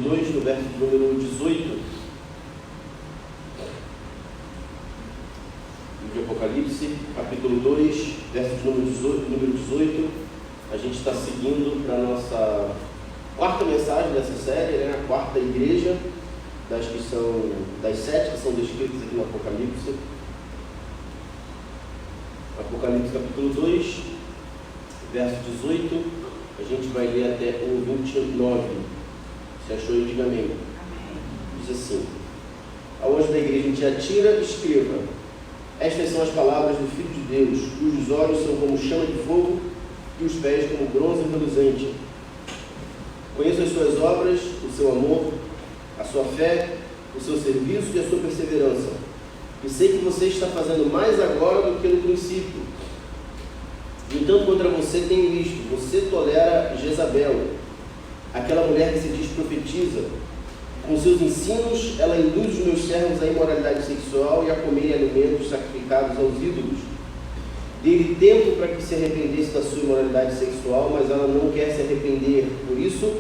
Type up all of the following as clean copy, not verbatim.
2, no verso de número 18. De Apocalipse, capítulo 2, verso de número 18. A gente está seguindo para a nossa quarta mensagem dessa série, né? A quarta igreja das 7 que são descritas aqui no Apocalipse. Apocalipse capítulo 2, verso 18, a gente vai ler até o 29. Se achou aí, diga amém. Diz assim: ao anjo da igreja em Tiatira, escreva: estas são as palavras do Filho de Deus, cujos olhos são como chama de fogo e os pés como bronze reluzente. Conheço as suas obras, o seu amor, a sua fé, o seu serviço e a sua perseverança. E sei que você está fazendo mais agora do que no princípio. No entanto, contra você tenho isto: você tolera Jezabel, aquela mulher que se diz profetiza. Com seus ensinos, ela induz os meus servos à imoralidade sexual e a comerem alimentos sacrificados aos ídolos. Dei-lhe tempo para que se arrependesse da sua imoralidade sexual, mas ela não quer se arrepender. Por isso,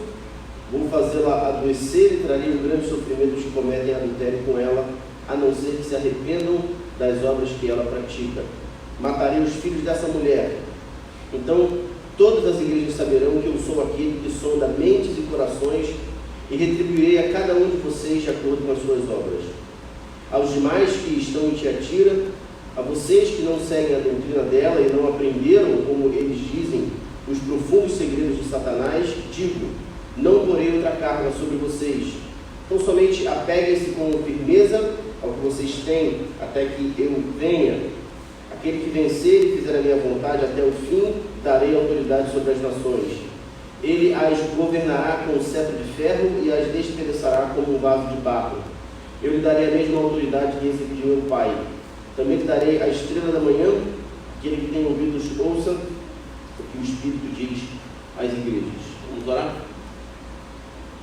vou fazê-la adoecer e trarei um grande sofrimento dos que cometem adultério com ela, a não ser que se arrependam das obras que ela pratica. Matarei os filhos dessa mulher. Então, todas as igrejas saberão que eu sou aquele que sonda mentes e corações, e retribuirei a cada um de vocês de acordo com as suas obras. Aos demais que estão em Tiatira, a vocês que não seguem a doutrina dela e não aprenderam, como eles dizem, os profundos segredos de Satanás, digo: não porei outra carga sobre vocês. Então somente apeguem-se com firmeza ao que vocês têm, até que eu venha. Aquele que vencer e fizer a minha vontade até o fim, darei autoridade sobre as nações. Ele as governará com um cetro de ferro e as despedaçará como um vaso de barro. Eu lhe darei a mesma autoridade que recebi de meu Pai. Também lhe darei a estrela da manhã. Aquele que tem ouvidos, ouça o que o Espírito diz às igrejas. Vamos orar?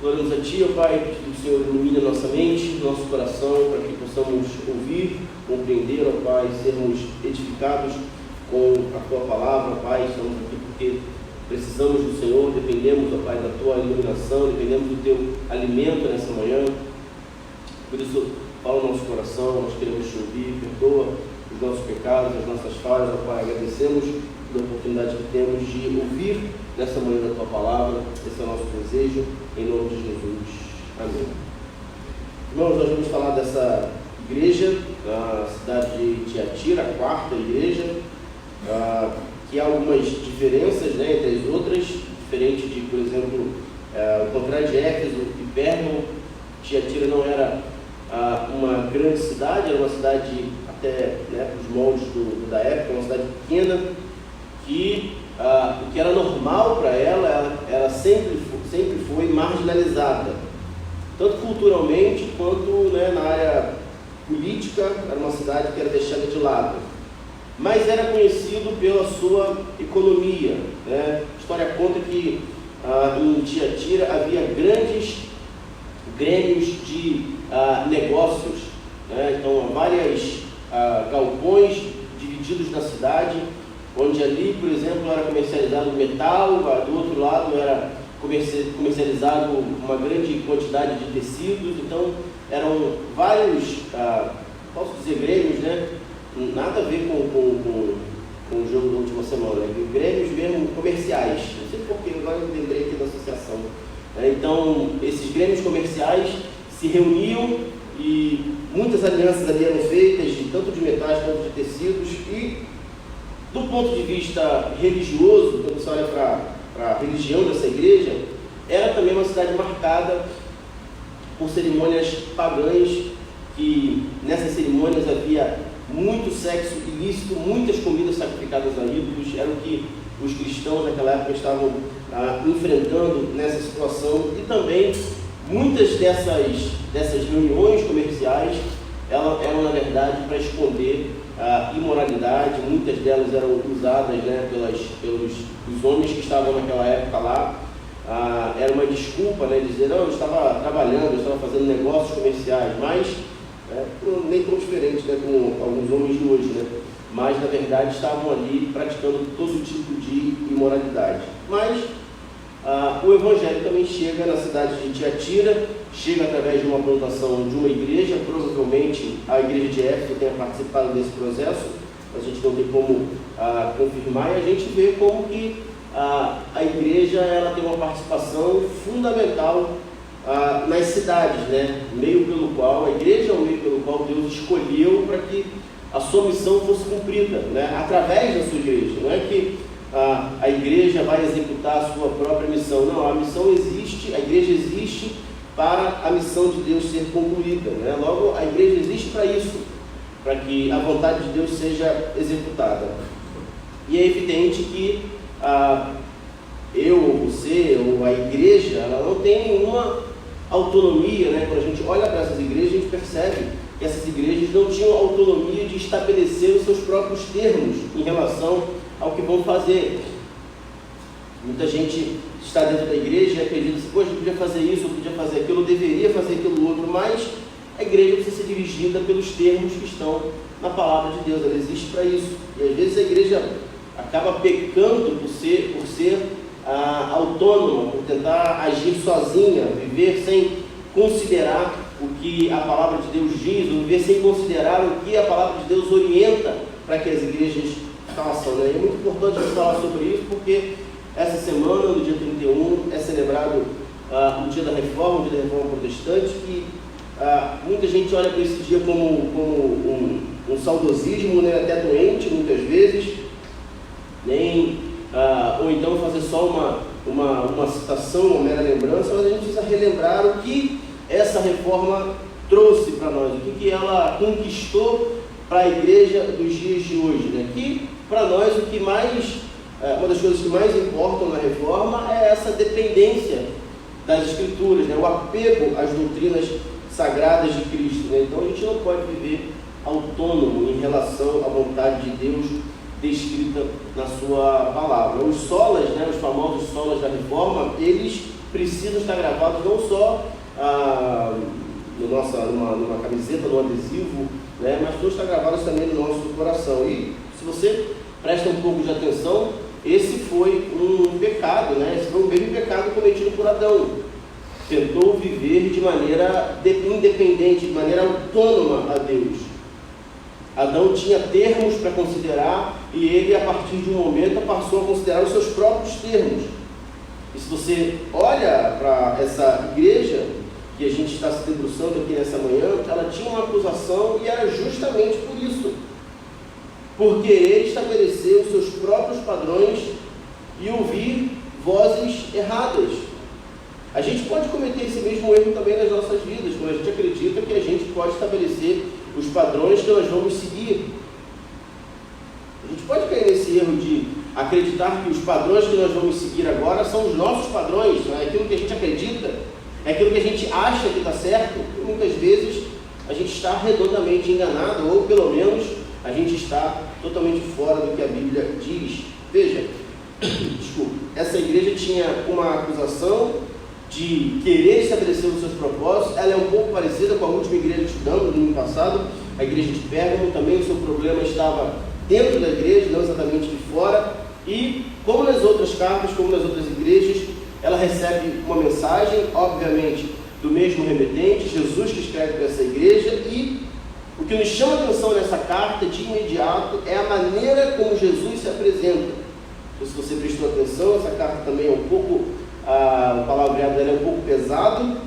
Glórias a Ti, ó Pai, que o Senhor ilumine a nossa mente, nosso coração, para que possamos ouvir, compreender, ó Pai, sermos edificados com a Tua palavra, Pai. Estamos aqui porque precisamos do Senhor, dependemos, ó Pai, da Tua iluminação, dependemos do Teu alimento nessa manhã. Por isso, fala o nosso coração, nós queremos Te ouvir, perdoa os nossos pecados, as nossas falhas, ó Pai. Agradecemos pela oportunidade que temos de ouvir nessa manhã da Tua palavra. Esse é o nosso desejo, em nome de Jesus. Amém. Irmãos, nós vamos falar dessa igreja, da cidade de Tiatira, a quarta igreja, que há algumas diferenças, né, entre as outras, diferente de, por exemplo, o contrário de Éfeso e Pérgamo. Tiatira não era uma grande cidade, era uma cidade até, né, para os moldes da época, uma cidade pequena, que o que era normal para ela sempre foi marginalizada, tanto culturalmente quanto, né, na área política. Era uma cidade que era deixada de lado, mas era conhecido pela sua economia, né? A história conta que em Tiatira havia grandes grêmios de negócios, né? Então, vários galpões divididos na cidade, onde ali, por exemplo, era comercializado metal, do outro lado era comercializado uma grande quantidade de tecidos. Então, eram vários, posso dizer, grêmios, né? Nada a ver com o jogo da última semana, né? Grêmios mesmo comerciais. Não sei porquê, agora eu lembrei aqui da associação. Então, esses grêmios comerciais se reuniam e muitas alianças ali eram feitas, tanto de metais quanto de tecidos. E, do ponto de vista religioso, quando você olha para a religião dessa igreja, era também uma cidade marcada por cerimônias pagãs, que nessas cerimônias havia muito sexo ilícito, muitas comidas sacrificadas a ídolos. Era o que os cristãos naquela época estavam enfrentando nessa situação. E também muitas dessas reuniões comerciais eram, na verdade, para esconder a imoralidade. Muitas delas eram usadas, né, pelos homens que estavam naquela época lá. Era uma desculpa, né, dizer: não, eu estava trabalhando, eu estava fazendo negócios comerciais, mas nem tão diferente, né, com alguns homens de hoje, né? Mas na verdade estavam ali praticando todo tipo de imoralidade. Mas o Evangelho também chega na cidade de Tiatira, chega através de uma plantação de uma igreja. Provavelmente a igreja de Éfeso tenha participado desse processo, a gente não tem como confirmar, e a gente vê como que a igreja ela tem uma participação fundamental nas cidades, né? Meio pelo qual, a igreja é o meio pelo qual Deus escolheu para que a sua missão fosse cumprida, né? Através da sua igreja. Não é que a igreja vai executar a sua própria missão, não, a missão existe, a igreja existe para a missão de Deus ser concluída, né? Logo, a igreja existe para isso, para que a vontade de Deus seja executada. E é evidente que eu, ou você, ou a igreja, ela não tem nenhuma autonomia, né? Quando a gente olha para essas igrejas, a gente percebe que essas igrejas não tinham autonomia de estabelecer os seus próprios termos em relação ao que vão fazer. Muita gente está dentro da igreja e acredita assim, poxa, eu podia fazer isso, eu podia fazer aquilo, eu deveria fazer aquilo outro, mas a igreja precisa ser dirigida pelos termos que estão na palavra de Deus, ela existe para isso. E às vezes a igreja acaba pecando por ser autônoma, por tentar agir sozinha, viver sem considerar o que a palavra de Deus diz, ou viver sem considerar o que a palavra de Deus orienta para que as igrejas façam, né? E é muito importante a gente falar sobre isso, porque essa semana, no dia 31, é celebrado o dia da reforma, o dia da reforma protestante, que muita gente olha para esse dia como um saudosismo, né? Até doente, muitas vezes, ou então fazer só uma citação, uma mera lembrança, mas a gente precisa relembrar o que essa reforma trouxe para nós, o que ela conquistou para a igreja dos dias de hoje, né? Que para nós o que mais, uma das coisas que mais importam na reforma é essa dependência das escrituras, né? O apego às doutrinas sagradas de Cristo, né? Então a gente não pode viver autônomo em relação à vontade de Deus descrita na sua palavra. Os solas, né, os famosos solas da reforma, eles precisam estar gravados não só numa camiseta, num adesivo, né, mas precisam estar gravados também no nosso coração. E se você presta um pouco de atenção, esse foi um pecado, né? Esse foi o mesmo pecado cometido por Adão. Tentou viver de maneira independente, de maneira autônoma a Deus. Adão tinha termos para considerar e ele, a partir de um momento, passou a considerar os seus próprios termos. E se você olha para essa igreja que a gente está se debruçando aqui nessa manhã, ela tinha uma acusação e era justamente por isso. Por querer estabelecer os seus próprios padrões e ouvir vozes erradas. A gente pode cometer esse mesmo erro também nas nossas vidas, quando a gente acredita que a gente pode estabelecer os padrões que nós vamos seguir. A gente pode cair nesse erro de acreditar que os padrões que nós vamos seguir agora são os nossos padrões, não é aquilo que a gente acredita, é aquilo que a gente acha que está certo, e muitas vezes a gente está redondamente enganado, ou pelo menos a gente está totalmente fora do que a Bíblia diz. Veja, essa igreja tinha uma acusação de querer estabelecer os seus propósitos. Ela é um pouco parecida com a última igreja que estudamos no ano passado, a igreja de Pérgamo. Também o seu problema estava dentro da igreja, não exatamente de fora. E como nas outras cartas, como nas outras igrejas, ela recebe uma mensagem, obviamente, do mesmo remetente, Jesus, que escreve para essa igreja. E o que nos chama a atenção nessa carta, de imediato, é a maneira como Jesus se apresenta. Então, se você prestou atenção, essa carta também é um pouco, o palavreado dela é um pouco pesado,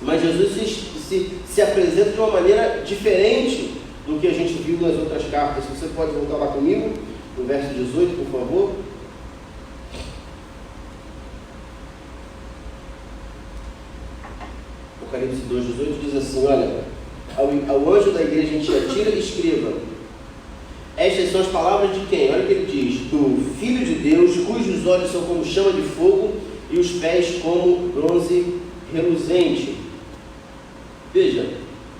mas Jesus se apresenta de uma maneira diferente do que a gente viu nas outras cartas. Se você pode voltar lá comigo, no verso 18, por favor. Apocalipse 2,18 diz assim, olha, ao anjo da igreja em Tiatira, escreva: estas são as palavras de quem? Olha o que ele diz: do Filho de Deus, cujos olhos são como chama de fogo e os pés como bronze reluzente. Veja,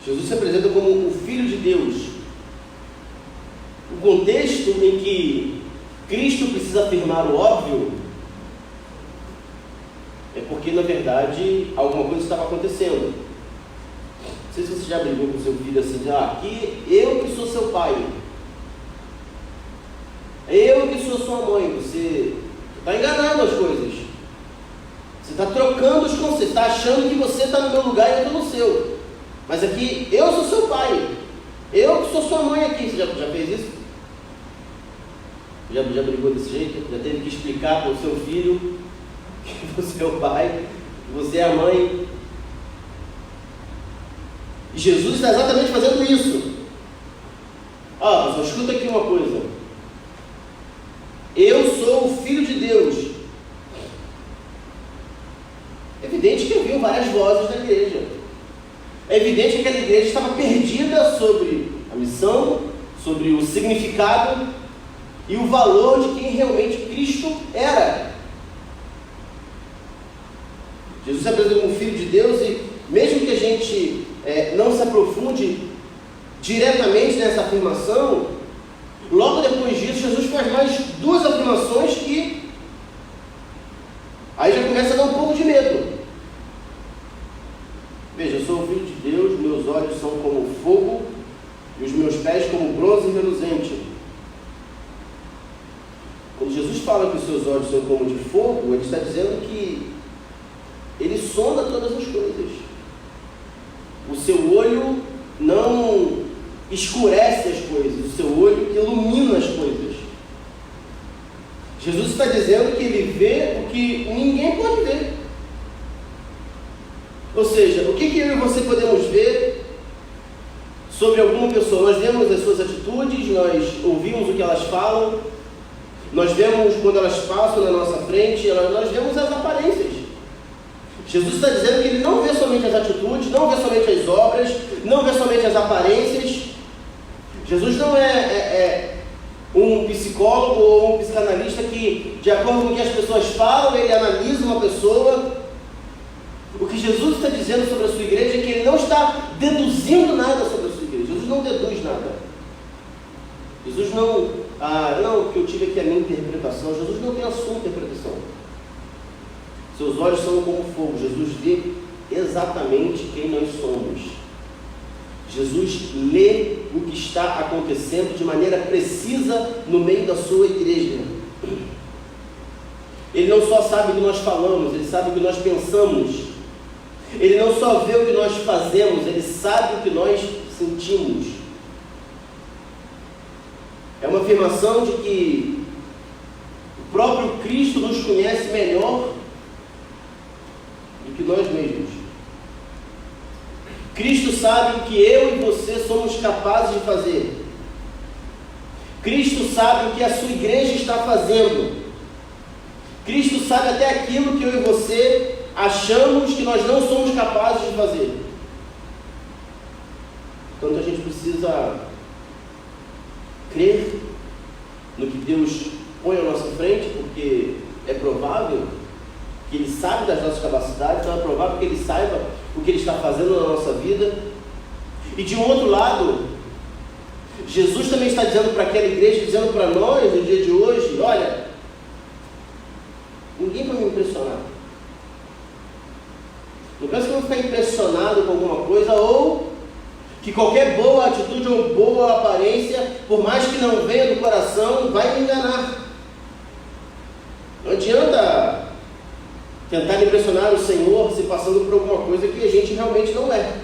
Jesus se apresenta como o Filho de Deus. O contexto em que Cristo precisa afirmar o óbvio é porque, na verdade, alguma coisa estava acontecendo. Não sei se você já brigou com seu filho assim, aqui eu que sou seu pai, eu que sou sua mãe. Você está enganando as coisas. está trocando os conceitos, está achando que você está no meu lugar e eu estou no seu. Mas aqui, eu sou seu pai. Eu que sou sua mãe aqui. Você já fez isso? Já brigou desse jeito? Já teve que explicar para o seu filho que você é o pai, que você é a mãe? E Jesus está exatamente fazendo isso. Só escuta aqui uma coisa. Eu sou o Filho de Deus. É evidente que ouviu várias vozes da igreja. É evidente que aquela igreja estava perdida sobre a missão, sobre o significado e o valor de quem realmente Cristo era. Jesus se apresentou como Filho de Deus e mesmo que a gente não se aprofunde diretamente nessa afirmação, logo depois disso Jesus faz mais duas afirmações que aí já começa a dar um pouco de medo. Veja, eu sou o Filho de Deus, meus olhos são como fogo e os meus pés como bronze reluzente. Quando Jesus fala que os seus olhos são como de fogo, ele está dizendo que ele sonda todas as coisas. O seu olho não escurece as coisas, o seu olho ilumina as coisas. Jesus está dizendo que ele vê o que ninguém pode ver. Ou seja, o que eu e você podemos ver sobre alguma pessoa? Nós vemos as suas atitudes, nós ouvimos o que elas falam, nós vemos quando elas passam na nossa frente, nós vemos as aparências. Jesus está dizendo que ele não vê somente as atitudes, não vê somente as obras, não vê somente as aparências. Jesus não é um psicólogo ou um psicanalista que, de acordo com o que as pessoas falam, ele analisa uma pessoa. O que Jesus está dizendo sobre a sua igreja é que ele não está deduzindo nada sobre a sua igreja. Jesus não deduz nada. Jesus não, que eu tive aqui a minha interpretação. Jesus não tem a sua interpretação. Seus olhos são como fogo. Jesus vê exatamente quem nós somos. Jesus lê o que está acontecendo de maneira precisa no meio da sua igreja. Ele não só sabe o que nós falamos, ele sabe o que nós pensamos. Ele não só vê o que nós fazemos, ele sabe o que nós sentimos. É uma afirmação de que o próprio Cristo nos conhece melhor do que nós mesmos. Cristo sabe o que eu e você somos capazes de fazer. Cristo sabe o que a sua igreja está fazendo. Cristo sabe até aquilo que eu e você achamos que nós não somos capazes de fazer. Portanto, a gente precisa crer no que Deus põe à nossa frente, porque é provável que Ele sabe das nossas capacidades, então é provável que Ele saiba o que Ele está fazendo na nossa vida. E de um outro lado, Jesus também está dizendo para aquela igreja, dizendo para nós no dia de hoje: olha, ninguém vai me impressionar. Não penso que eu vou ficar impressionado com alguma coisa, ou que qualquer boa atitude ou boa aparência, por mais que não venha do coração, vai me enganar. Não adianta tentar impressionar o Senhor se passando por alguma coisa que a gente realmente não é.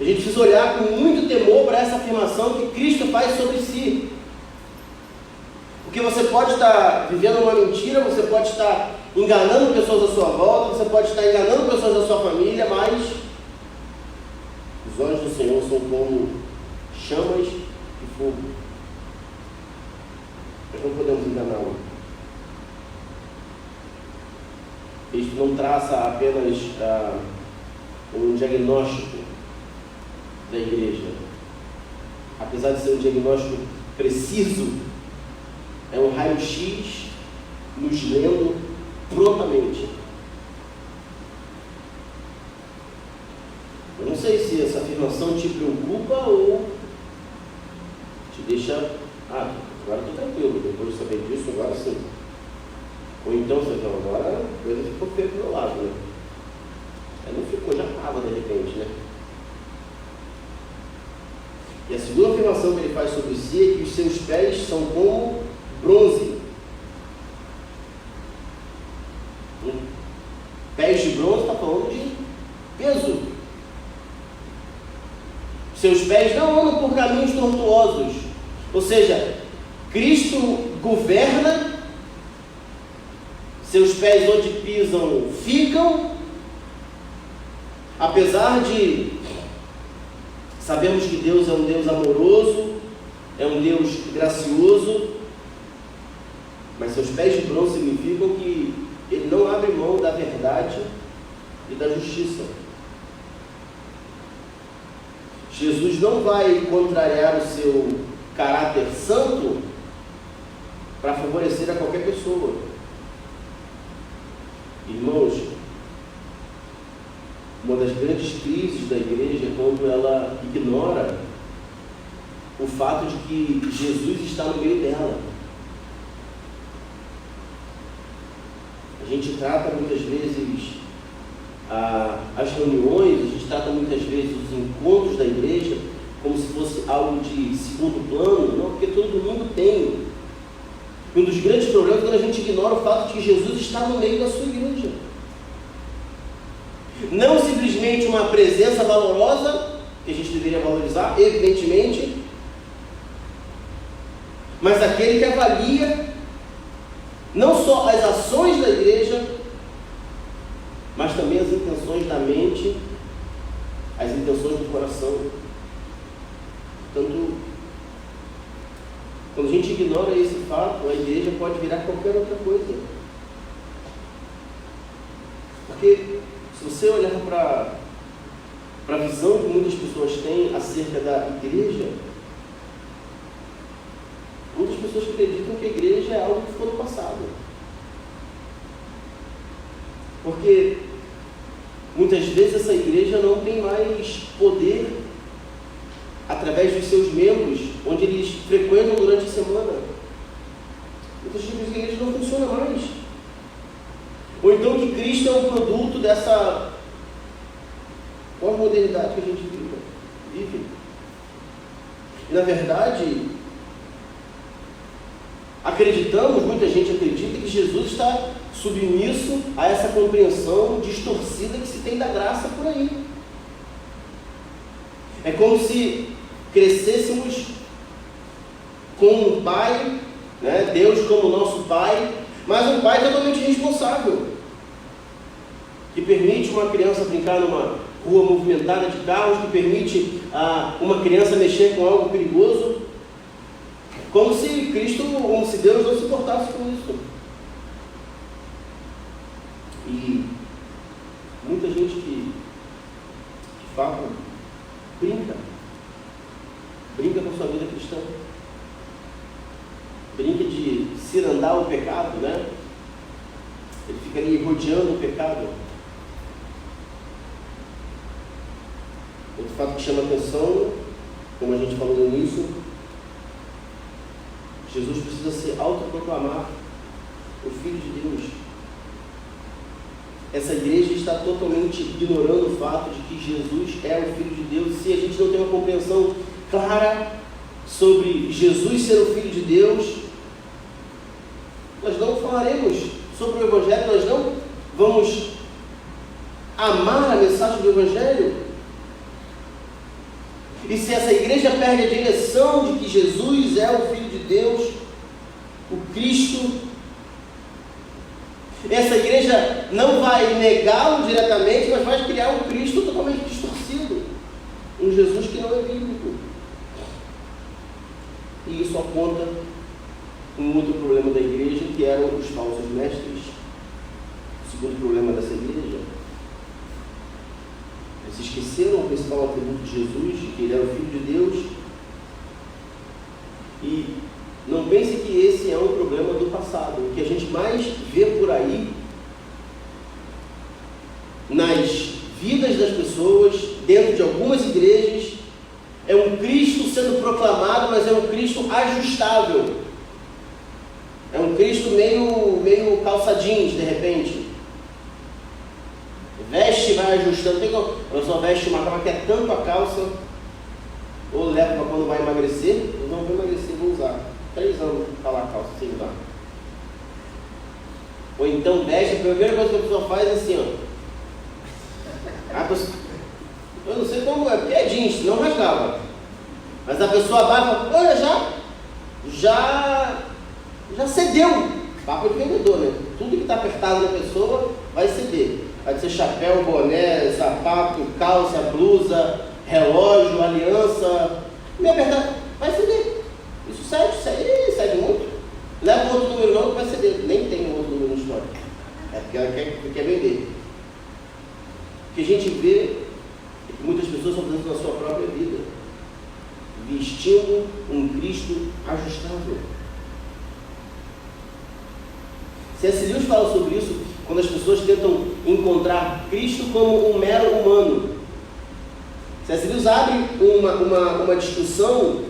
A gente precisa olhar com muito temor para essa afirmação que Cristo faz sobre si. Porque você pode estar vivendo uma mentira, você pode estar enganando pessoas à sua volta, você pode estar enganando pessoas da sua família, mas os olhos do Senhor são como chamas de fogo. Nós não podemos enganá-lo. Cristo não traça apenas um diagnóstico da igreja. Apesar de ser um diagnóstico preciso, é um raio-x nos lendo prontamente. Eu não sei se essa afirmação te preocupa ou te deixa, agora estou tranquilo, depois de saber disso, agora sim. Ou então você fala, agora a coisa ficou feia do meu lado, né? Aí não ficou, já estava de repente, né? E a segunda afirmação que ele faz sobre si é que os seus pés são como bronze. peso. Seus pés não andam por caminhos tortuosos. Ou seja, Cristo governa, seus pés onde pisam ficam, apesar de sabemos que Deus é um Deus amoroso, é um Deus gracioso, mas seus pés de bronze significam que Ele não abre mão da verdade e da justiça. Jesus não vai contrariar o seu caráter santo para favorecer a qualquer pessoa. Irmãos, uma das grandes crises da igreja é quando ela ignora o fato de que Jesus está no meio dela. A gente trata muitas vezes as reuniões, a gente trata muitas vezes os encontros da igreja como se fosse algo de segundo plano, não, porque todo mundo tem. Um dos grandes problemas é quando a gente ignora o fato de que Jesus está no meio da sua igreja. Não simplesmente uma presença valorosa, que a gente deveria valorizar, evidentemente, mas aquele que avalia não só as ações da igreja, mas também as intenções da mente, as intenções do coração. Portanto, quando a gente ignora esse fato, a igreja pode virar qualquer outra coisa. Porque se você olhar para a visão que muitas pessoas têm acerca da igreja, muitas pessoas acreditam que a igreja é algo que ficou no passado. Porque muitas vezes essa igreja não tem mais poder através dos seus membros, onde eles frequentam durante a semana. Muitas vezes a igreja não funciona mais. Ou então que Cristo é um produto dessa pós-modernidade que a gente vive. E na verdade, muita gente acredita que Jesus está submisso a essa compreensão distorcida que se tem da graça por aí. É como se crescêssemos com um pai, né, Deus como nosso pai, mas um pai totalmente responsável, que permite uma criança brincar numa rua movimentada de carros, que permite uma criança mexer com algo perigoso, como se Deus não se importasse com isso. E muita gente que de fato brinca com a sua vida cristã, brinca de cirandar o pecado, né? Ele fica ali rodeando o pecado. Outro fato que chama atenção, como a gente falou no início, Jesus precisa se autoproclamar o Filho de Deus. Essa igreja está totalmente ignorando o fato de que Jesus é o Filho de Deus. Se a gente não tem uma compreensão clara sobre Jesus ser o Filho de Deus, nós não falaremos sobre o Evangelho, nós não vamos amar a mensagem do Evangelho. E se essa igreja perde a direção de que Jesus é o Filho de Deus, o Cristo, essa igreja não vai negá-lo diretamente, mas vai criar um Cristo totalmente distorcido, um Jesus que não é bíblico. E isso aponta um outro problema da igreja, que eram os falsos mestres. O segundo problema dessa igreja: eles esqueceram o principal atributo de Jesus, de que ele era o Filho de Deus. E não pense que esse é um problema do passado. O que a gente mais vê por aí, nas vidas das pessoas, dentro de algumas igrejas, é um Cristo sendo proclamado, mas é um Cristo ajustável. É um Cristo meio calça jeans, de repente. Veste, vai ajustando. A pessoa veste uma calça que é tanto a calça, ou leva para quando vai emagrecer. Eu não vou emagrecer, vou usar. 3 anos para lá a calça sem usar. Ou então veste, a primeira coisa que a pessoa faz é assim, ó. Eu não sei como é, porque é jeans, não rasgava. Mas a pessoa abaixa e fala, olha, já cedeu. Papo de vendedor, né? Tudo que está apertado na pessoa vai ceder. Vai ser chapéu, boné, sapato, calça, blusa, relógio, aliança. Me apertar, vai ceder. Isso cede muito. Leva outro número não, vai ceder. Nem tem outro número no histórico. É porque ela quer vender. O que a gente vê é que muitas pessoas estão fazendo na sua própria vida, vestindo um Cristo ajustável. C.S. Lewis fala sobre isso quando as pessoas tentam encontrar Cristo como um mero humano. C.S. Lewis abre uma discussão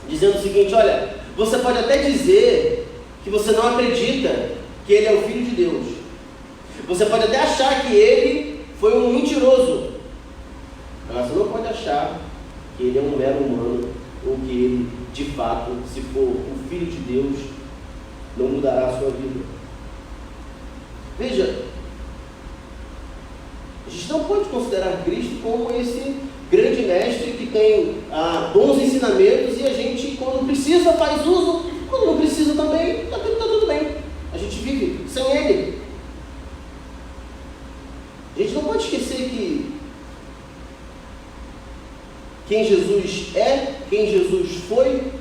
dizendo o seguinte: olha, você pode até dizer que você não acredita que ele é o Filho de Deus. Você pode até achar que ele foi um mentiroso. Mas você não pode achar que ele é um mero humano, ou que ele, de fato, se for o Filho de Deus, não mudará a sua vida. Veja, a gente não pode considerar Cristo como esse grande mestre que tem bons ensinamentos e a gente, quando precisa, faz uso, quando não precisa também, está tudo bem. A gente vive sem ele. A gente não pode esquecer que quem Jesus é, quem Jesus foi,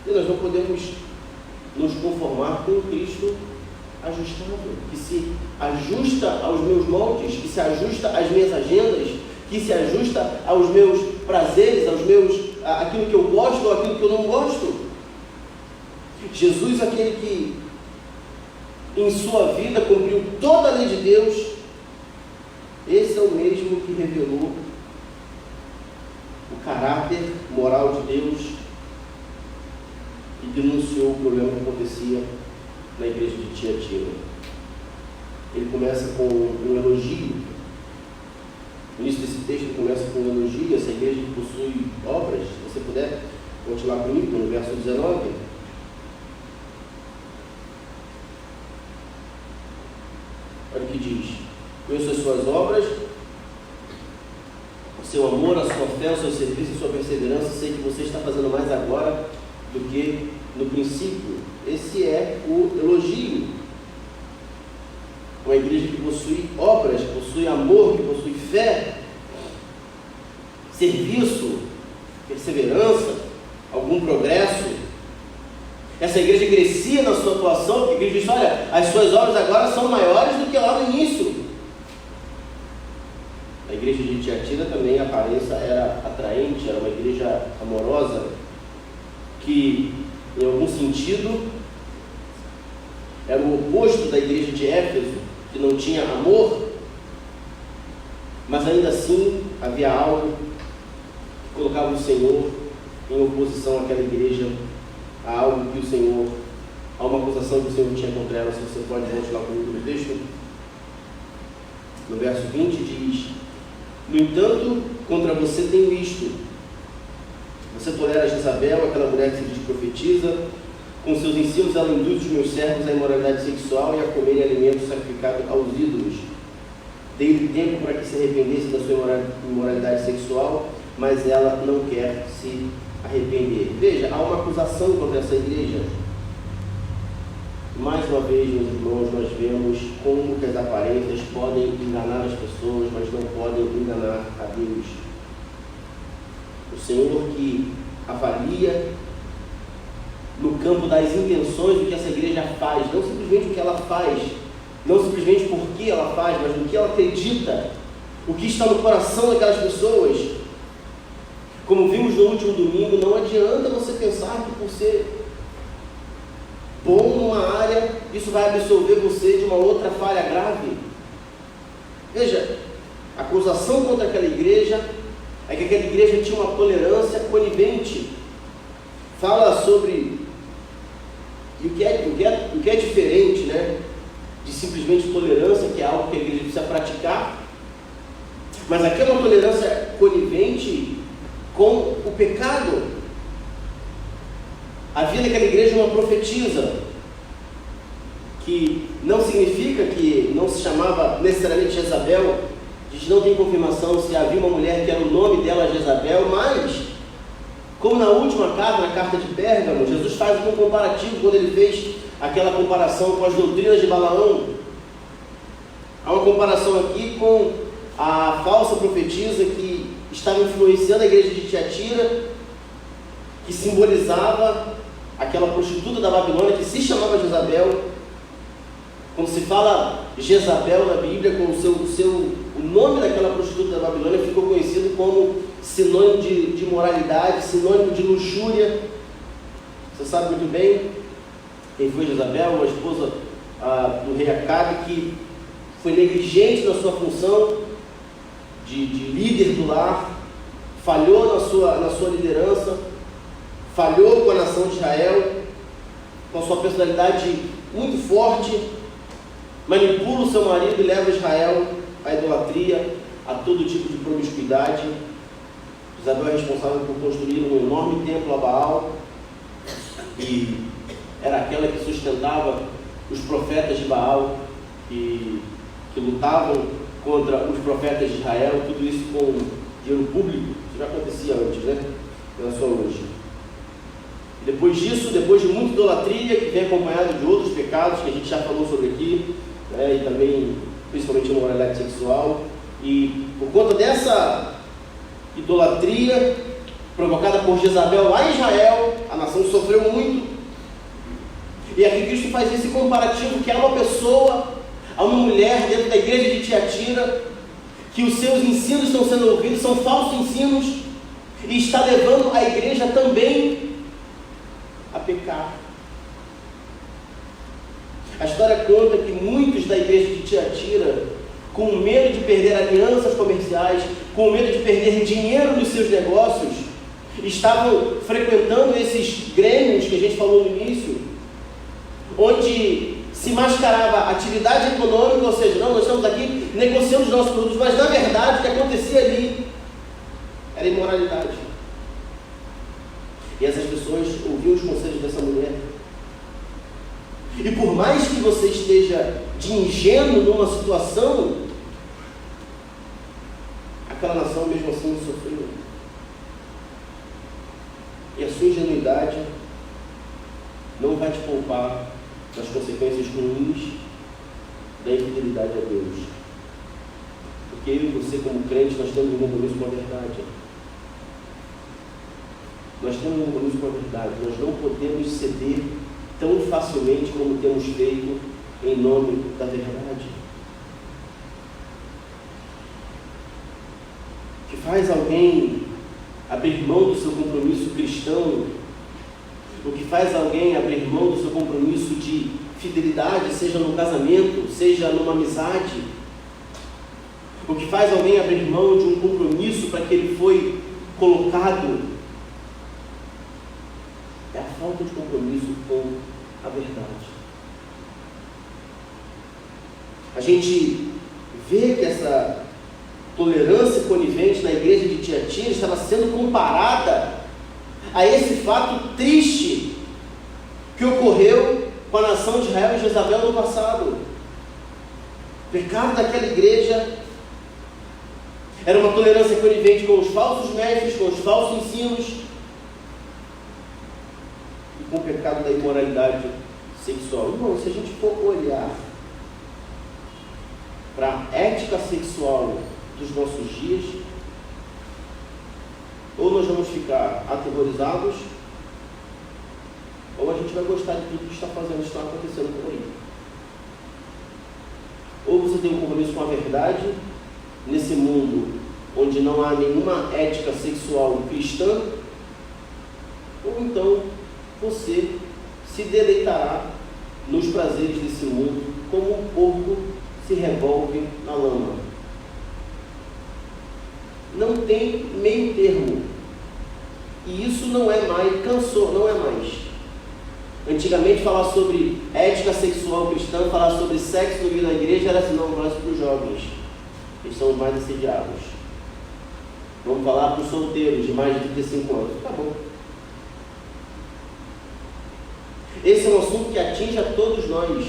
e nós não podemos nos conformar com o Cristo ajustável, que se ajusta aos meus moldes, que se ajusta às minhas agendas, que se ajusta aos meus prazeres, aquilo que eu gosto ou aquilo que eu não gosto. Jesus, aquele que em sua vida cumpriu toda a lei de Deus, esse é o mesmo que revelou o caráter moral de Deus e denunciou o problema que acontecia na igreja de Tiatira. Ele começa com um elogio. O início desse texto começa com um elogio. Essa igreja que possui obras. Se você puder continuar comigo no verso 19. Olha o que diz: conheço as suas obras, o seu amor, a sua fé, o seu serviço, a sua perseverança. Sei que você está fazendo mais agora do que no princípio. Esse é o elogio. Uma igreja que possui obras, que possui amor, que possui fé, serviço, perseverança, algum progresso. Essa igreja crescia na sua atuação, porque a igreja diz: olha, as suas obras agora são maiores do que lá no início. A igreja de Tiatira também, a aparência era atraente, era uma igreja amorosa, que em algum sentido era o oposto da igreja de Éfeso, que não tinha amor, mas ainda assim havia algo que colocava o Senhor em oposição àquela igreja, a algo que o Senhor, a uma acusação que o Senhor tinha contra ela. Se você pode voltar lá comigo no texto, no verso 20 diz: no entanto, contra você tenho isto: você tolera Jezabel, aquela mulher que se diz profetiza. Com seus ensinos ela induz os meus servos à imoralidade sexual e a comerem alimentos sacrificados aos ídolos. Dei-lhe tempo para que se arrependesse da sua imoralidade sexual, mas ela não quer se arrepender. Veja, há uma acusação contra essa igreja. Mais uma vez, meus irmãos, nós vemos como que as aparências podem enganar as pessoas, mas não podem enganar a Deus. O Senhor que avalia no campo das intenções do que essa igreja faz, não simplesmente o que ela faz, não simplesmente por que ela faz, mas no que ela acredita, o que está no coração daquelas pessoas. Como vimos no último domingo, não adianta você pensar que por ser bom numa área, isso vai absolver você de uma outra falha grave. Veja, a acusação contra aquela igreja é que aquela igreja tinha uma tolerância conivente. Fala sobre o que é diferente, né, de simplesmente tolerância, que é algo que a igreja precisa praticar, mas aqui é uma tolerância conivente com o pecado. Havia naquela igreja uma profetisa que não significa que não se chamava necessariamente Jezabel. A gente não tem confirmação se havia uma mulher que era o nome dela Jezabel, mas, como na última carta, na carta de Pérgamo, Jesus faz um comparativo quando ele fez aquela comparação com as doutrinas de Balaão. Há uma comparação aqui com a falsa profetisa que estava influenciando a igreja de Tiatira, que simbolizava aquela prostituta da Babilônia que se chamava Jezabel. Quando se fala Jezabel na Bíblia, com o nome daquela prostituta da Babilônia ficou conhecido como sinônimo de moralidade, sinônimo de luxúria. Você sabe muito bem quem foi Jezabel, uma esposa do rei Acabe, que foi negligente na sua função de líder do lar, falhou na sua liderança, falhou com a nação de Israel, com a sua personalidade muito forte, manipula o seu marido e leva Israel à idolatria, a todo tipo de promiscuidade. Jezabel é responsável por construir um enorme templo a Baal, e era aquela que sustentava os profetas de Baal, que lutavam contra os profetas de Israel, tudo isso com dinheiro público. Isso já acontecia antes, né? Não é só hoje. Depois disso, depois de muita idolatria, que vem acompanhado de outros pecados que a gente já falou sobre aqui, né, e também, principalmente a moralidade sexual, e por conta dessa idolatria provocada por Jezabel lá em Israel, a nação sofreu muito. E aqui Cristo faz esse comparativo, que há uma pessoa, há uma mulher dentro da igreja de Tiatira, que os seus ensinos estão sendo ouvidos, são falsos ensinos, e está levando a igreja também a pecar. A história conta que muitos da igreja de Tiatira, com medo de perder alianças comerciais, com medo de perder dinheiro nos seus negócios, estavam frequentando esses grêmios que a gente falou no início, onde se mascarava atividade econômica, ou seja, não, nós estamos aqui negociando os nossos produtos, mas na verdade o que acontecia ali era imoralidade. E essas pessoas ouviam os conselhos dessa mulher. E por mais que você esteja de ingênuo numa situação, aquela nação mesmo assim sofreu. E a sua ingenuidade não vai te poupar das consequências ruins da infidelidade a Deus. Porque eu e você, como crentes, nós temos um compromisso com a verdade. Nós temos um compromisso com a verdade. Nós não podemos ceder tão facilmente como temos feito em nome da verdade. O que faz alguém abrir mão do seu compromisso cristão, o que faz alguém abrir mão do seu compromisso de fidelidade, seja no casamento, seja numa amizade, o que faz alguém abrir mão de um compromisso para que ele foi colocado, é a falta de compromisso com a verdade. A gente vê que essa tolerância conivente na igreja de Tiatira estava sendo comparada a esse fato triste que ocorreu com a nação de Israel e Jezabel no passado. O pecado daquela igreja era uma tolerância conivente com os falsos mestres, com os falsos ensinos e com o pecado da imoralidade sexual. Irmão, se a gente for olhar para a ética sexual dos nossos dias, ou nós vamos ficar aterrorizados, ou a gente vai gostar de tudo que está fazendo, está acontecendo por aí. Ou você tem um compromisso com a verdade, nesse mundo onde não há nenhuma ética sexual cristã, ou então você se deleitará nos prazeres desse mundo, como um porco se revolve na lama. Não tem meio termo. E isso não é mais, cansou, não é mais. Antigamente falar sobre ética sexual cristã, falar sobre sexo no meio da igreja era assim, não, falar para os jovens. Eles são os mais assediados. Vamos falar para os solteiros de mais de 35 anos. Tá bom. Esse é um assunto que atinge a todos nós.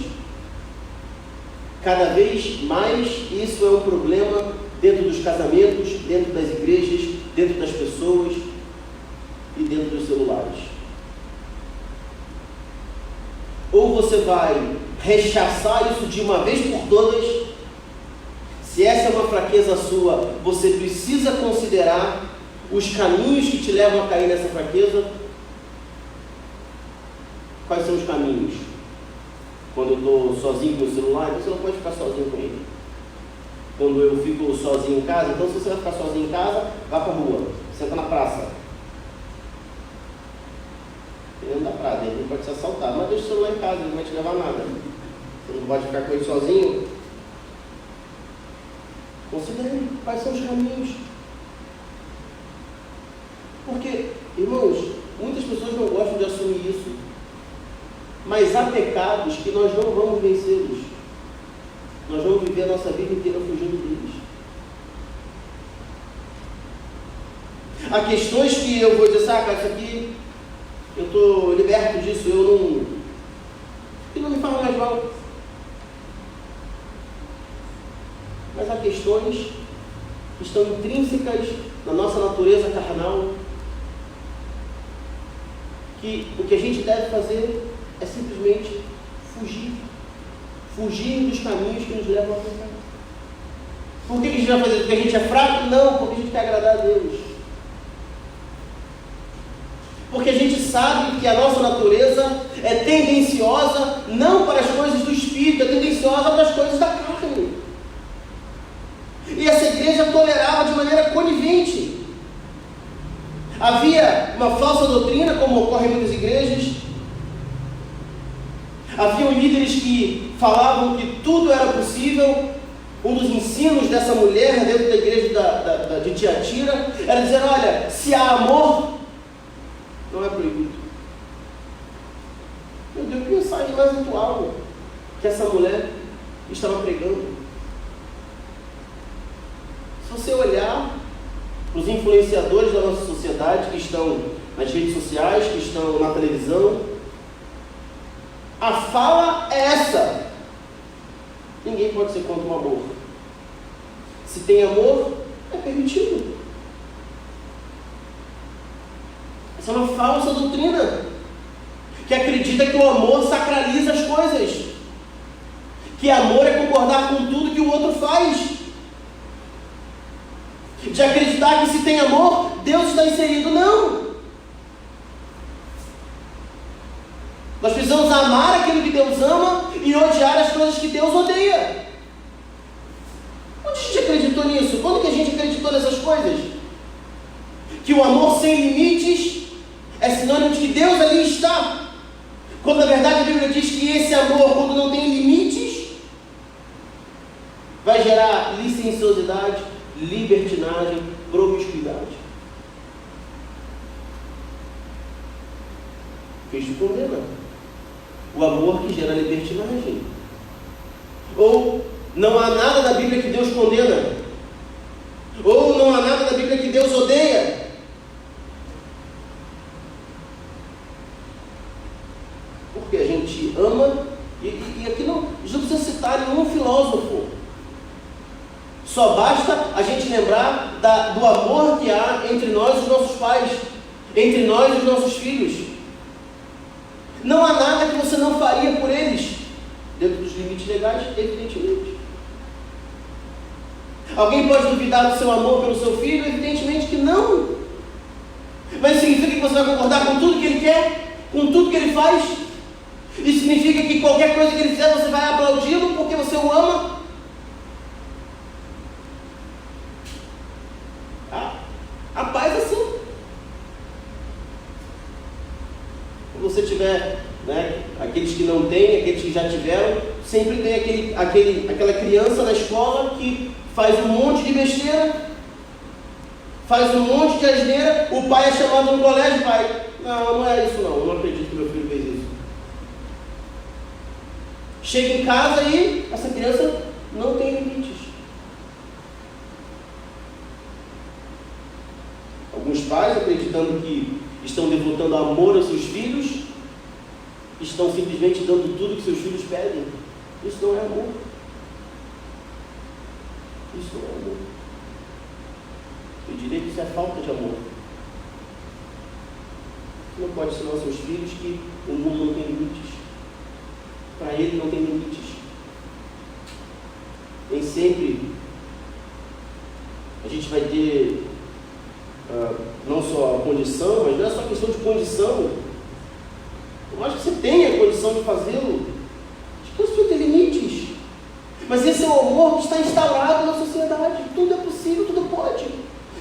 Cada vez mais isso é um problema dentro dos casamentos, dentro das igrejas, dentro das pessoas e dentro dos celulares. Ou você vai rechaçar isso de uma vez por todas. Se essa é uma fraqueza sua, você precisa considerar os caminhos que te levam a cair nessa fraqueza. Quais são os caminhos? Quando eu estou sozinho com o celular, você não pode ficar sozinho com ele. Quando eu fico sozinho em casa, então se você vai ficar sozinho em casa, vá para a rua, senta na praça. Dentro da praça, ele pode ser assaltado, mas deixa o celular em casa, ele não vai te levar nada. Você não pode ficar com ele sozinho. Considere quais são os caminhos. Porque, irmãos, muitas pessoas não gostam de assumir isso. Mas há pecados que nós não vamos vencê-los. Nós vamos viver a nossa vida inteira fugindo deles. Há questões que eu vou dizer, cara, isso aqui, eu estou liberto disso, e não me faz mais mal. Mas há questões que estão intrínsecas na nossa natureza carnal, que o que a gente deve fazer é simplesmente fugir dos caminhos que nos levam a pecar. Por que a gente vai fazer? Porque a gente é fraco? Não, porque a gente quer agradar a Deus. Porque a gente sabe que a nossa natureza é tendenciosa não para as coisas do Espírito, é tendenciosa para as coisas da carne. E essa igreja tolerava de maneira conivente. Havia uma falsa doutrina, como ocorre em muitas igrejas. Haviam líderes que falavam que tudo era possível. Um dos ensinos dessa mulher dentro da igreja de Tiatira era dizer, olha, se há amor, não é proibido. Meu Deus, que mensagem mais atual que essa mulher estava pregando. Se você olhar para os influenciadores da nossa sociedade que estão nas redes sociais, que estão na televisão, a fala é essa: ninguém pode ser contra o amor. Se tem amor, é permitido. Essa é uma falsa doutrina que acredita que o amor sacraliza as coisas, que amor é concordar com tudo que o outro faz, de acreditar que se tem amor, Deus está inserido. Não! Nós precisamos amar aquilo que Deus ama e odiar as coisas que Deus odeia. Onde a gente acreditou nisso? Quando que a gente acreditou nessas coisas? Que o amor sem limites é sinônimo de que Deus ali está. Quando na verdade a Bíblia diz que esse amor, quando não tem limites, vai gerar licenciosidade, libertinagem, promiscuidade. Cristo condena o amor que gera libertinagem. Ou não há nada da Bíblia que Deus condena, ou não há nada da Bíblia que Deus odeia. Porque a gente ama, e aqui não precisa citar nenhum filósofo. Só basta a gente lembrar do amor que há entre nós e os nossos pais, entre nós e os nossos filhos. Não há nada que você não faria por eles, dentro dos limites legais, evidentemente. Alguém pode duvidar do seu amor pelo seu filho? Evidentemente que não. Mas significa que você vai concordar com tudo que ele quer, com tudo que ele faz? Isso significa que qualquer coisa que ele fizer, você vai aplaudi-lo porque você o ama? A paz é assim. Se você tiver, aqueles que não têm, aqueles que já tiveram, sempre tem aquela criança na escola que faz um monte de besteira, faz um monte de asneira, o pai é chamado no colégio, pai, não é isso não, eu não acredito que meu filho fez isso. Chega em casa e essa criança não tem limites. Alguns pais, acreditando que estão devotando amor aos seus filhos, estão simplesmente dando tudo que seus filhos pedem. Isso não é amor. Isso não é amor. Eu diria que isso é falta de amor. Você não pode ensinar aos seus filhos que o mundo não tem limites. Para ele não tem limites. Nem sempre a gente vai ter não só a condição, mas não é só questão de condição. Eu acho que você tem a condição de fazê-lo. Acho que você tem limites. Mas esse é o amor que está instaurado na sociedade. Tudo é possível, tudo pode.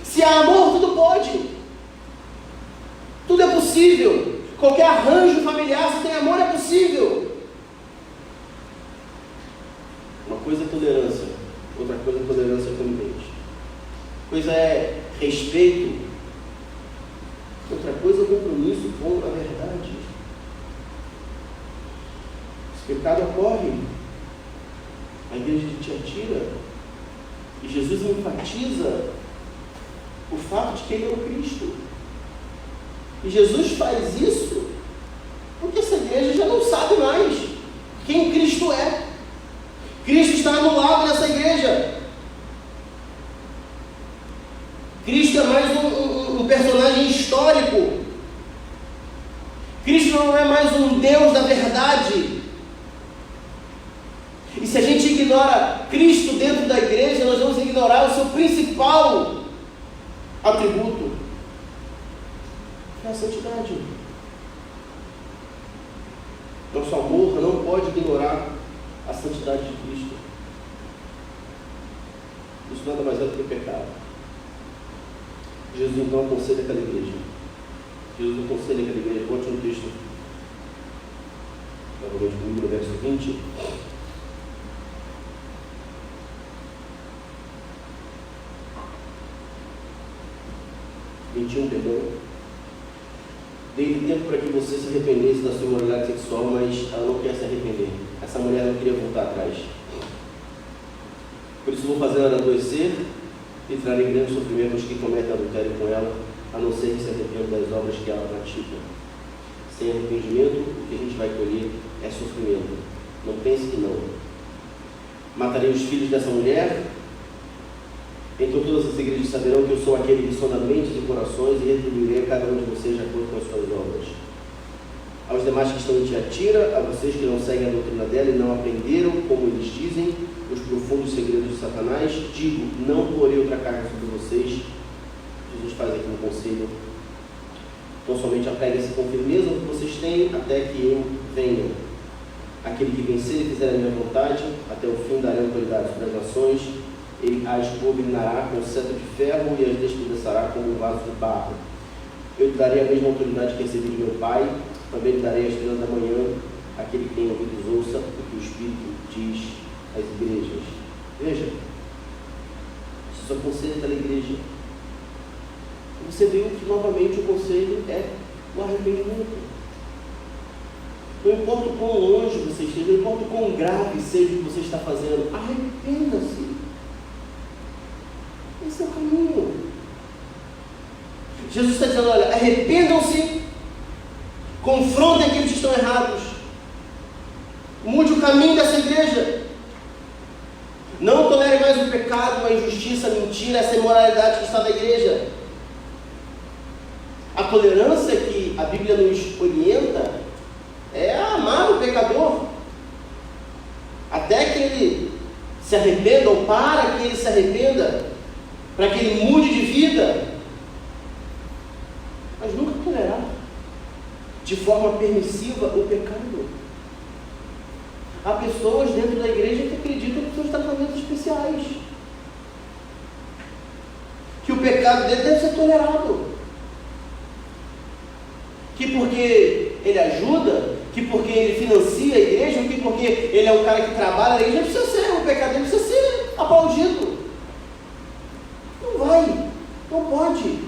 Se há amor, tudo pode. Tudo é possível. Qualquer arranjo familiar, se tem amor, é possível. Uma coisa é tolerância, outra coisa é tolerância conivente. Coisa é respeito, outra coisa é compromisso com a verdade. Esse pecado ocorre na igreja de Tiatira e Jesus enfatiza o fato de que ele é o Cristo. E Jesus faz isso porque essa igreja já não sabe mais quem Cristo é. Cristo está anulado nessa igreja. Cristo é mais um personagem histórico. Cristo não é mais um Deus da verdade. E se a gente ignora Cristo dentro da igreja, nós vamos ignorar o seu principal atributo, que é a santidade. Nosso amor não pode ignorar a santidade de Cristo. Isso nada mais é do que pecado. Jesus então aconselha aquela igreja. Jesus aconselha aquela igreja. Volte no texto, novamente comigo, no verso 20. Perdão. Dei tempo para que você se arrependesse da sua imoralidade sexual, mas ela não quer se arrepender. Essa mulher não queria voltar atrás. Por isso vou fazer ela adoecer e trarei grandes sofrimentos que cometem adultério com ela, a não ser que se arrependam das obras que ela pratica. Sem arrependimento, o que a gente vai colher é sofrimento. Não pense que não. Matarei os filhos dessa mulher. Então todas as igrejas saberão que eu sou aquele que sonda mentes e corações e retribuirei a cada um de vocês de acordo com as suas obras. Aos demais que estão em Tiatira, a vocês que não seguem a doutrina dela e não aprenderam, como eles dizem, os profundos segredos de Satanás, digo, não porei outra carga sobre vocês. Jesus faz aqui um conselho. Então somente apeguem-se com firmeza o que vocês têm, até que eu venha. Aquele que vencer e fizer a minha vontade, até o fim darei autoridade sobre as nações. Ele as governará com cetro de ferro e as despedaçará como um vaso de barro. Eu lhe darei a mesma autoridade que recebi de meu Pai, também lhe darei a estrela da manhã. Aquele que tem ouvidos ouça o que o Espírito diz às igrejas. Veja, isso é o conselho da igreja. Você viu que novamente o conselho é o arrependimento. Não importa o quão longe você esteja, não importa o quão grave seja o que você está fazendo, arrependa-se. Esse é o caminho. Jesus está dizendo, olha, arrependam-se, confrontem aqueles que estão errados, mude o caminho dessa igreja, não tolere mais o pecado, a injustiça, a mentira, essa imoralidade que está na igreja. A tolerância que a Bíblia nos orienta é amar o pecador, até que ele se arrependa, ou para que ele se arrependa, para que ele mude de vida, mas nunca tolerar de forma permissiva o pecado. Há pessoas dentro da igreja que acreditam que são tratamentos especiais, que o pecado dele deve ser tolerado, que porque ele ajuda, que porque ele financia a igreja, que porque ele é o cara que trabalha na igreja, precisa ser, o pecado dele precisa ser aplaudido. Não vai, não pode.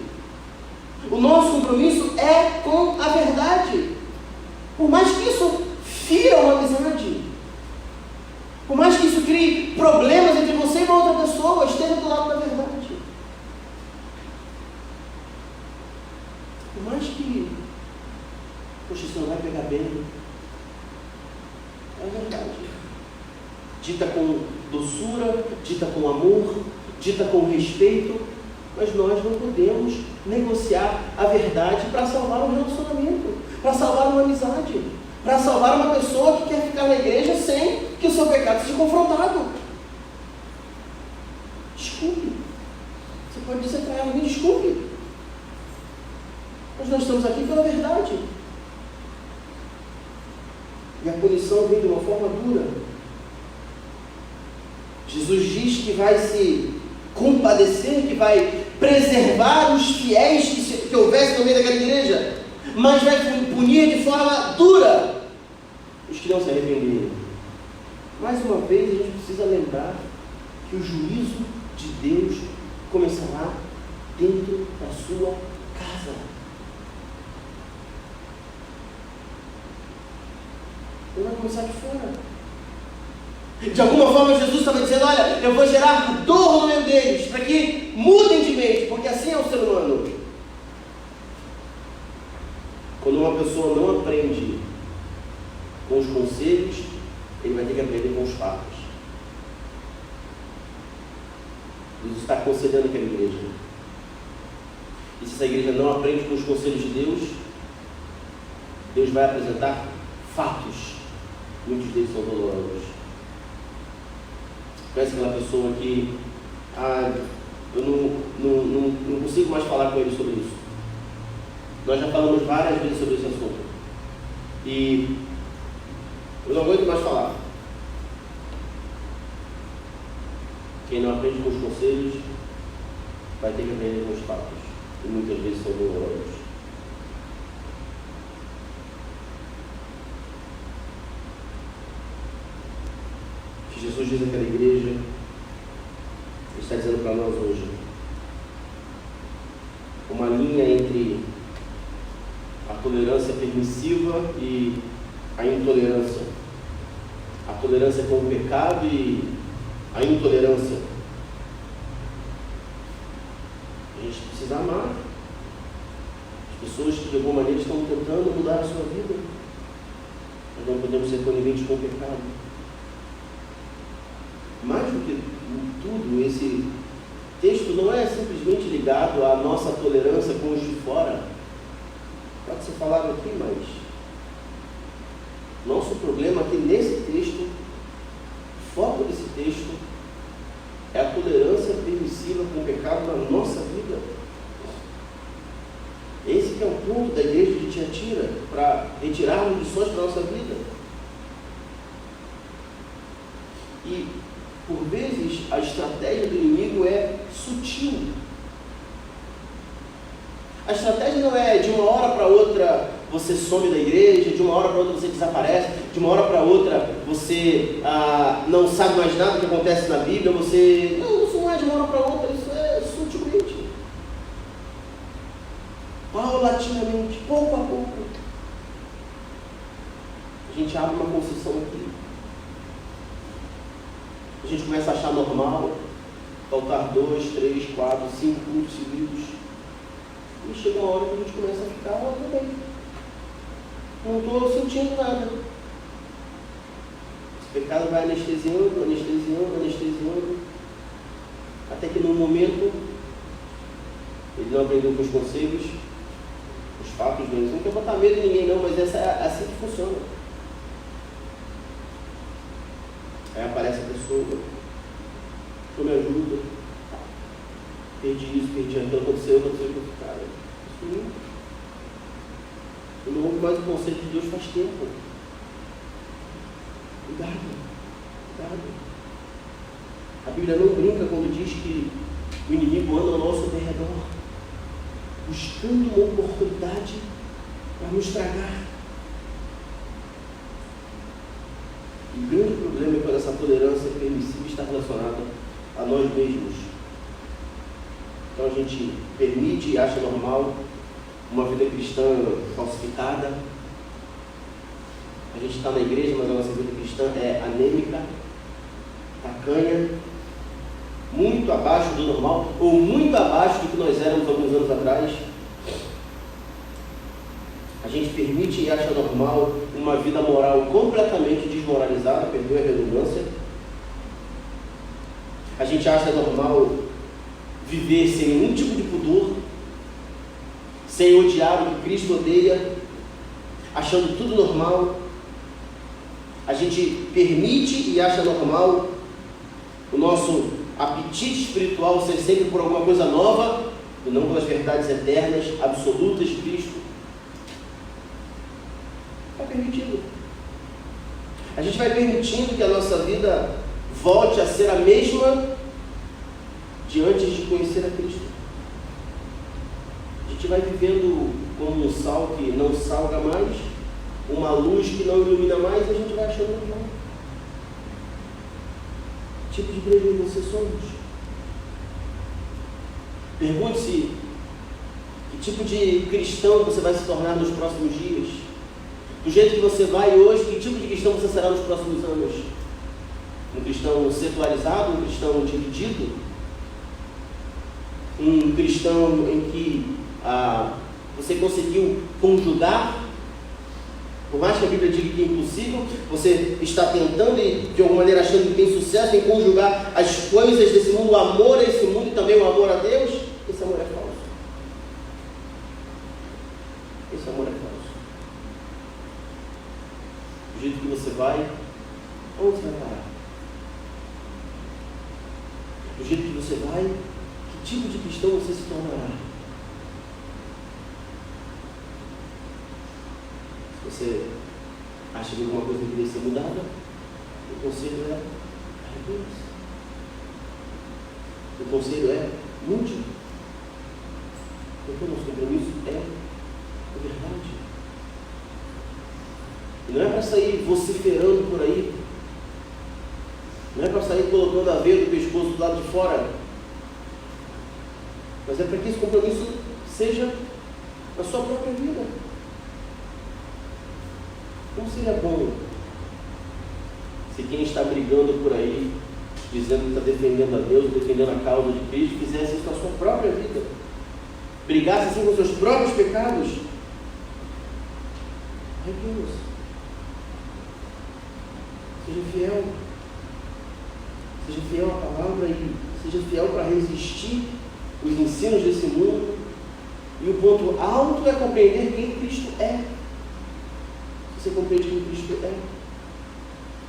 O nosso compromisso é com a verdade. Por mais que isso fira uma amizade, por mais que isso crie problemas entre você e uma outra pessoa, esteja do lado da verdade. Por mais que, poxa, isso não vai pegar bem, é a verdade. Dita com doçura, dita com amor, dita com respeito, mas nós não podemos negociar a verdade para salvar um relacionamento, para salvar uma amizade, para salvar uma pessoa que quer ficar na igreja sem que o seu pecado seja confrontado. Desculpe. Você pode dizer para ela: me desculpe. Mas nós estamos aqui pela verdade. E a punição vem de uma forma dura. Jesus diz que vai se compadecer, que vai preservar os fiéis que houvesse no meio daquela igreja, mas vai punir de forma dura os que não se arrependerem. Mais uma vez, a gente precisa lembrar que o juízo de Deus começará dentro da sua casa. Ele vai começar de fora. De alguma forma, Jesus estava dizendo: olha, eu vou gerar dor no meio deles, para que mudem de mente, porque assim é o ser humano. Quando uma pessoa não aprende com os conselhos, ele vai ter que aprender com os fatos. Jesus está aconselhando aquela igreja. E se essa igreja não aprende com os conselhos de Deus, Deus vai apresentar fatos. Muitos deles são dolorosos. Conhece aquela pessoa que eu não consigo mais falar com ele sobre isso. Nós já falamos várias vezes sobre esse assunto. E eu não aguento mais falar. Quem não aprende com os conselhos vai ter que aprender com os fatos. E muitas vezes são dolorosos. Que Jesus diz àquela igreja, Ele está dizendo para nós hoje: uma linha entre a tolerância permissiva e a intolerância. A tolerância com o pecado e a intolerância. A gente precisa amar as pessoas que de alguma maneira estão tentando mudar a sua vida. Nós não podemos ser coniventes com o pecado. Mais do que tudo, esse texto não é simplesmente ligado à nossa tolerância com os de fora. Pode ser falado aqui, mas nosso problema aqui nesse texto, o foco desse texto, é a tolerância permissiva com o pecado na nossa vida. Esse que é o ponto da igreja de Tiatira, para retirarmos lições para a nossa vida. E por vezes a estratégia do inimigo é sutil. A estratégia não é de uma hora para outra você some da igreja, de uma hora para outra você desaparece, de uma hora para outra você não sabe mais nada que acontece na Bíblia, você... Não, isso não é de uma hora para outra, isso é sutilmente. Paulatinamente, pouco a pouco. A gente abre uma concessão aqui. A gente começa a achar normal faltar 2, 3, 4, 5 cultos seguidos. E chega uma hora que a gente começa a ficar: tudo bem, não estou sentindo nada. Esse pecado vai anestesiando, até que num momento ele não aprendeu com os conselhos, os fatos mesmo. Não quer botar medo em ninguém não, mas é assim que funciona. Aí aparece a pessoa: me ajuda, perdi isso, perdi aquilo, aconteceu, cara. Isso eu não ouvo mais o conceito de Deus faz tempo. Cuidado. A Bíblia não brinca quando diz que o inimigo anda ao nosso derredor, buscando uma oportunidade para nos tragar. E o grande problema é quando essa tolerância permissiva está relacionada a nós mesmos. Então a gente permite e acha normal uma vida cristã falsificada. A gente está na igreja, mas a nossa vida cristã é anêmica, tacanha, muito abaixo do normal, ou muito abaixo do que nós éramos alguns anos atrás. A gente permite e acha normal uma vida moral completamente desmoralizada, perdoe a redundância. A gente acha normal viver sem nenhum tipo de pudor, sem odiar o que Cristo odeia, achando tudo normal. A gente permite e acha normal o nosso apetite espiritual ser sempre por alguma coisa nova e não pelas verdades eternas, absolutas de Cristo. Está permitido. A gente vai permitindo que a nossa vida volte a ser a mesma de antes de conhecer a Cristo. A gente vai vivendo como um sal que não salga mais, uma luz que não ilumina mais, e a gente vai achando normal. Que tipo de igreja você somos? Pergunte-se que tipo de cristão você vai se tornar nos próximos dias. Do jeito que você vai hoje, que tipo de cristão você será nos próximos anos? Um cristão secularizado, um cristão dividido? Um cristão em que você conseguiu conjugar, por mais que a Bíblia diga que é impossível, você está tentando e de alguma maneira achando que tem sucesso em conjugar as coisas desse mundo, o amor a esse mundo e também o amor a Deus? Esse amor é falso. Esse amor é falso. Do jeito que você vai, onde você vai parar? Do jeito que você vai, que tipo de cristão você se tornará? Se você acha que alguma coisa deveria ser mudada, o conselho é arrependa-se. O conselho é mude. Porque o nosso compromisso é a verdade. E não é para sair vociferando por aí. Não é para sair colocando a veia do pescoço do lado de fora. Mas é para que esse compromisso seja na sua própria vida. Como seria bom se quem está brigando por aí, dizendo que está defendendo a Deus, defendendo a causa de Cristo, fizesse isso na sua própria vida. Brigasse assim com os seus próprios pecados. Arrependa-se. Seja fiel. Seja fiel à palavra e seja fiel para resistir os ensinos desse mundo. E o ponto alto é compreender quem Cristo é. Se você compreende quem Cristo é,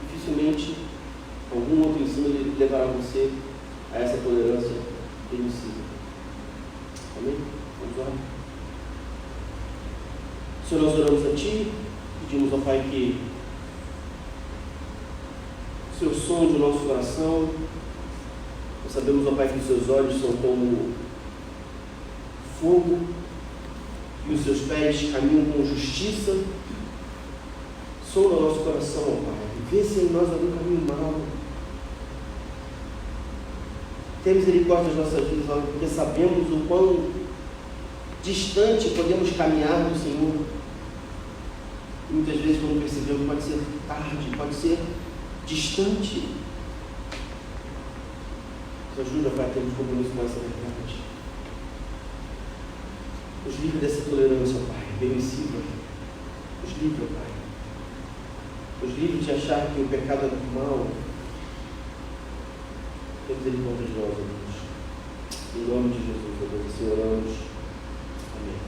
dificilmente algum outro ensino levará você a essa tolerância permissível. Amém? Vamos lá. Senhor, nós oramos a Ti, pedimos ao Pai que o Senhor sonde o nosso coração. Nós sabemos, ó Pai, que os Seus olhos são como fogo e os Seus pés caminham com justiça. Sonda o nosso coração, ó Pai, e vê se em nós algum caminho mau. Tenha misericórdia das nossas vidas, ó, porque sabemos o quão distante podemos caminhar do Senhor. E muitas vezes, quando percebemos, pode ser tarde, pode ser distante. Nos ajuda, Pai, a termos compromisso com essa verdade. Nos livre dessa tolerância, Pai, permissiva. Nos livre, Pai. Nos livre de achar que o pecado é normal. Tenha misericórdia de nós, ó Deus. Em nome de Jesus, ó Deus, assim oramos. Amém.